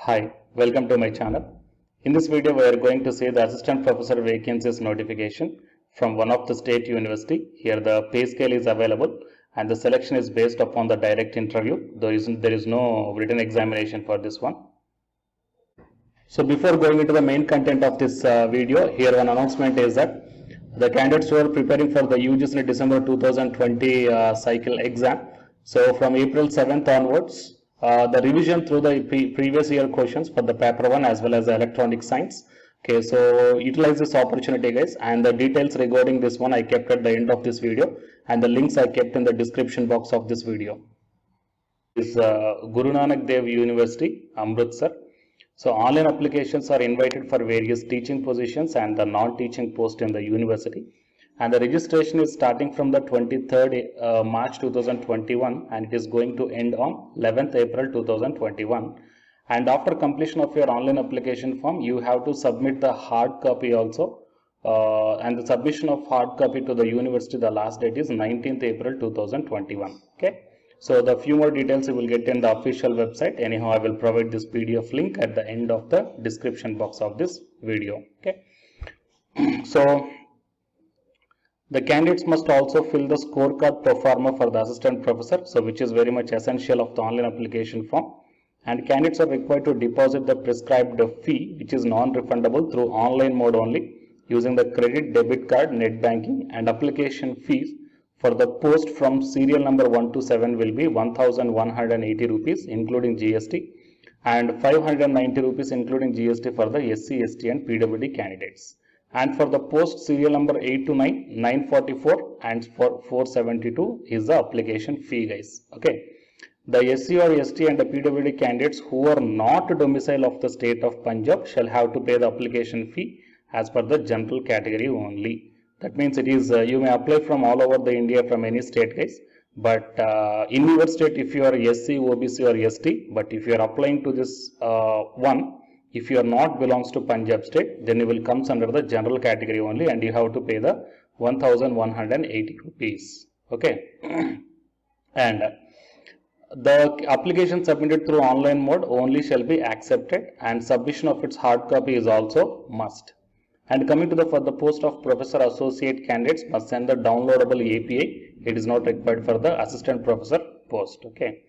Hi, welcome to my channel. In this video, we are going to see the assistant professor vacancies notification from one of the state university. Here the pay scale is available and the selection is based upon the direct interview. There is no written examination for this one. So before going into the main content of this video, here one announcement is that the candidates who are preparing for the UGC December 2020 cycle exam. So from April 7th onwards, the revision through the previous year questions for the paper 1 as well as the electronic science. Okay, so utilize this opportunity guys, and the details regarding this one I kept at the end of this video, and the links I kept in the description box of this video. This is Guru Nanak Dev University, Amritsar. So online applications are invited for various teaching positions and the non-teaching post in the university. And the registration is starting from the 23rd March 2021 and it is going to end on 11th April 2021. And after completion of your online application form, you have to submit the hard copy also. And the submission of hard copy to the university, the last date is 19th April 2021. Okay. So the few more details you will get in the official website. Anyhow, I will provide this PDF link at the end of the description box of this video. Okay. So the candidates must also fill the scorecard pro forma for the assistant professor, so which is very much essential of the online application form. And candidates are required to deposit the prescribed fee, which is non-refundable, through online mode only, using the credit, debit card, net banking, and application fees for the post from serial number 1 to 7 will be 1180 rupees including GST and 590 rupees including GST for the SC, ST and PWD candidates. And for the post serial number 8 to 9, 944 and for 472 is the application fee guys. Okay. The SC or ST and the PWD candidates who are not domicile of the state of Punjab shall have to pay the application fee as per the general category only. That means it is you may apply from all over the India from any state guys, but in your state if you are SC, OBC or ST, but if you are applying to this one, if you are not belongs to Punjab state, then you will comes under the general category only and you have to pay the 1180 rupees. Okay. And the application submitted through online mode only shall be accepted and submission of its hard copy is also must. And coming to for the post of professor associate candidates must send the downloadable API. It is not required for the assistant professor post. Okay.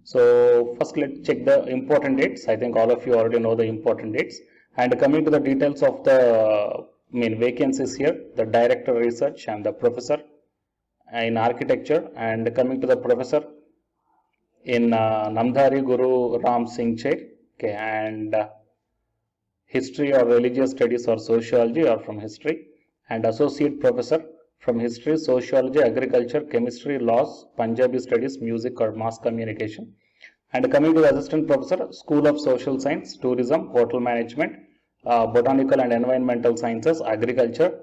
So first let's check the important dates. I think all of you already know the important dates. And coming to the details of the vacancies here, the director research and the professor in architecture, and coming to the professor in Namdhari Guru Ram Singh Chair. Okay, and history or religious studies or sociology or from history, and associate professor from history, sociology, agriculture, chemistry, laws, Punjabi studies, music or mass communication. And coming to the assistant professor, School of Social Science, Tourism, Hotel Management, Botanical and Environmental Sciences, Agriculture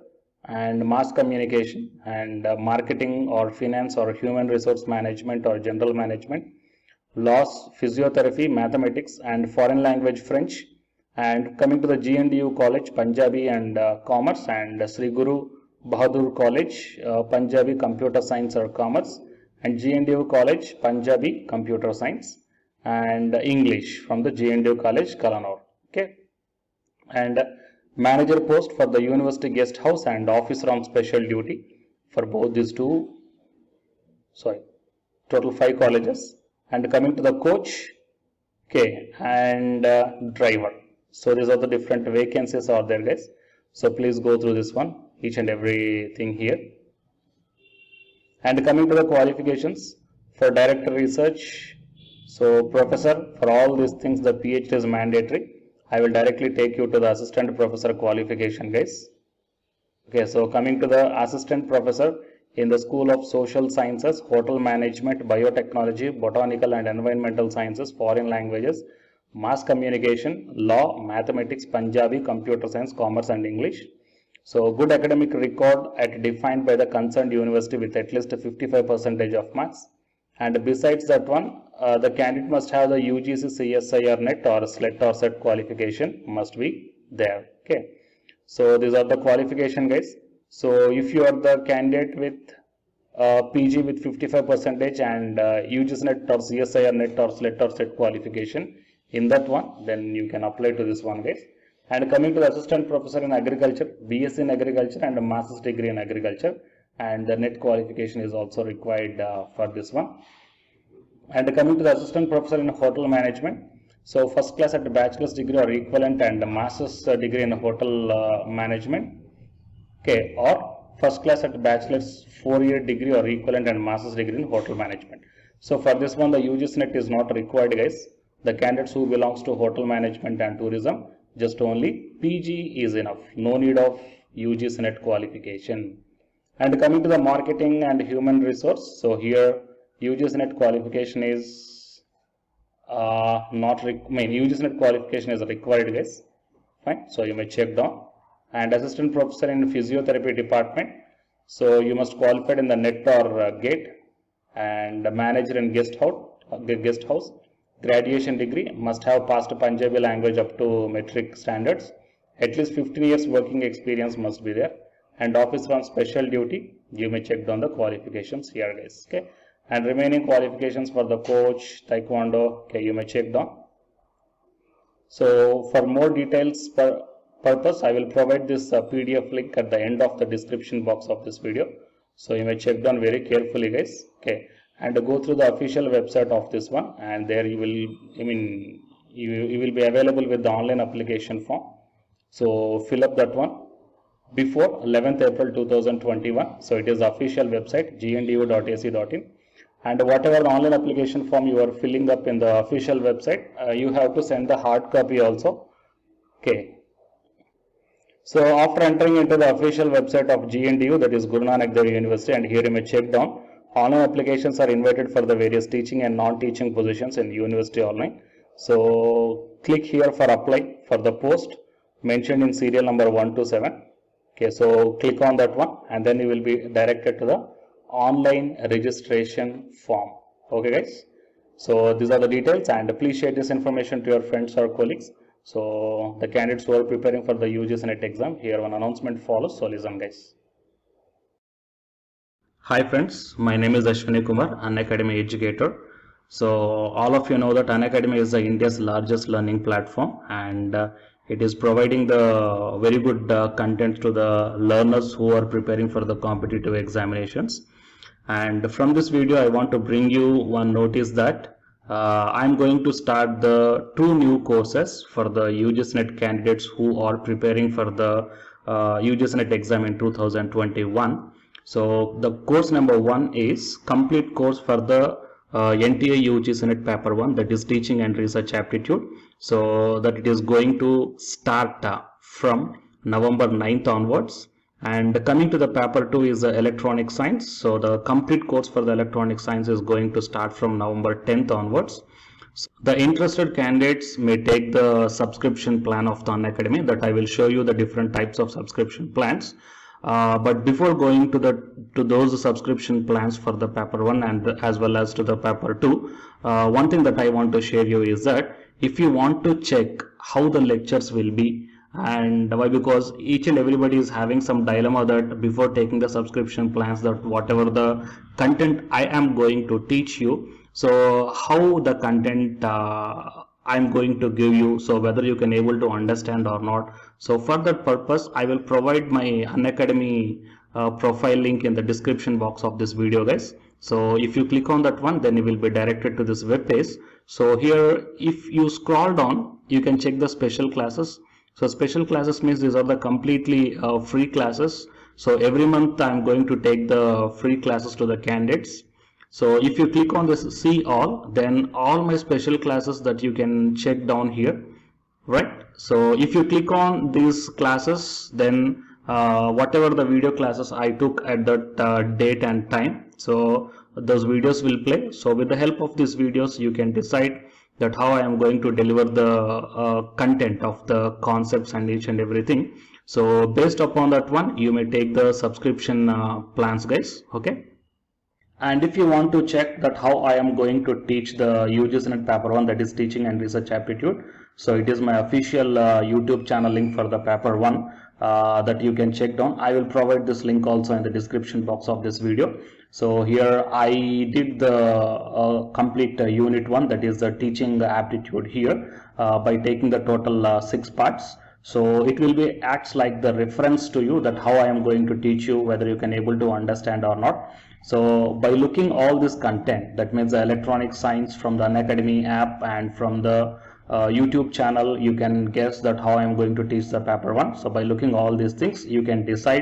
and Mass Communication, and Marketing or Finance or Human Resource Management or General Management, Laws, Physiotherapy, Mathematics and Foreign Language French. And coming to the GNDU College, Punjabi and Commerce, and Sri Guru Bahadur College, Punjabi Computer Science or Commerce, and GNDU College, Punjabi Computer Science, and English from the GNDU College, Kalanur. Okay. And manager post for the University Guest House and officer on special duty for both these total 5 colleges. And coming to the coach, okay, and driver. So these are the different vacancies are there guys. So please go through this one, each and everything here. And coming to the qualifications for director research, so professor, for all these things the PhD is mandatory. I will directly take you to the assistant professor qualification guys. Okay, so coming to the assistant professor in the School of Social Sciences, Hotel Management, Biotechnology, Botanical and Environmental Sciences, Foreign Languages, Mass Communication, Law, Mathematics, Punjabi, Computer Science, Commerce and English. So good academic record defined by the concerned university with at least 55% of marks. And besides that one, the candidate must have the UGC CSIR net or SLET or SET qualification must be there. Okay. So these are the qualification guys. So if you are the candidate with PG with 55% and UGC net or CSIR net or SLET or SET qualification, in that one, then you can apply to this one, guys. And coming to the assistant professor in agriculture, BSc in agriculture and a master's degree in agriculture, and the net qualification is also required for this one. And coming to the assistant professor in hotel management, so first class at bachelor's degree or equivalent and a master's degree in hotel management, okay, or first class at bachelor's 4-year degree or equivalent and master's degree in hotel management. So for this one, the UGC net is not required, guys. The candidates who belongs to hotel management and tourism, just only PG is enough. No need of UGC net qualification. And coming to the marketing and human resource, so here UGC net qualification is UGC net qualification is required, guys. Fine. So you may check down. And assistant professor in physiotherapy department, so you must qualify in the NET or GATE, and manager in guest house, graduation degree, must have passed Punjabi language up to metric standards, at least 15 years working experience must be there, and officer on special duty, you may check down the qualifications here, guys. Okay, and remaining qualifications for the coach, taekwondo, okay, you may check down. So for more details purpose, I will provide this PDF link at the end of the description box of this video. So you may check down very carefully, guys. Okay, and go through the official website of this one, and there you will, you will be available with the online application form. So fill up that one before 11th April 2021. So it is the official website gndu.ac.in. And whatever the online application form you are filling up in the official website, you have to send the hard copy also. Okay. So after entering into the official website of GNDU, that is Guru Nanak Dev University, and here you may check down, online applications are invited for the various teaching and non-teaching positions in University Online. So click here for apply for the post mentioned in serial number 1 to 7. Okay, so click on that one, and then you will be directed to the online registration form. Okay, guys. So these are the details, and please share this information to your friends or colleagues. So the candidates who are preparing for the UGC NET exam, here one announcement follows, so listen, guys. Hi friends, my name is Ashwini Kumar, Unacademy educator. So all of you know that Unacademy is India's largest learning platform, and it is providing the very good content to the learners who are preparing for the competitive examinations. And from this video I want to bring you one notice that I'm going to start the 2 new courses for the UGC NET candidates who are preparing for the UGC NET exam in 2021. So the course number 1 is complete course for the NTA UGC NET paper 1, that is teaching and research aptitude. So that it is going to start from November 9th onwards. And coming to the paper 2 is the electronic science. So the complete course for the electronic science is going to start from November 10th onwards. So the interested candidates may take the subscription plan of the Unacademy, that I will show you the different types of subscription plans. But before going to those subscription plans for the paper 1 and as well as to the paper 2, one thing that I want to share you is that if you want to check how the lectures will be, and why, because each and everybody is having some dilemma that before taking the subscription plans, that whatever the content I am going to teach you, so how the content I'm going to give you, so whether you can able to understand or not. So for that purpose I will provide my Unacademy profile link in the description box of this video, guys. So if you click on that one, then you will be directed to this web page. So here if you scroll down, you can check the special classes. So special classes means these are the completely free classes. So every month I'm going to take the free classes to the candidates. So if you click on this see all, then all my special classes that you can check down here, right? So if you click on these classes, then whatever the video classes I took at that date and time, so those videos will play. So with the help of these videos you can decide that how I am going to deliver the content of the concepts and each and everything. So based upon that one, you may take the subscription plans, guys. Okay. And if you want to check that how I am going to teach the UGC NET paper 1, that is teaching and research aptitude, so it is my official YouTube channel link for the paper 1 that you can check down. I will provide this link also in the description box of this video. So here I did the complete unit 1, that is the teaching aptitude here, by taking the total 6 parts. So it will be acts like the reference to you that how I am going to teach you, whether you can able to understand or not. So by looking all this content, that means the electronic science from the Unacademy app and from the YouTube channel, you can guess that how I am going to teach the paper 1. So by looking all these things, you can decide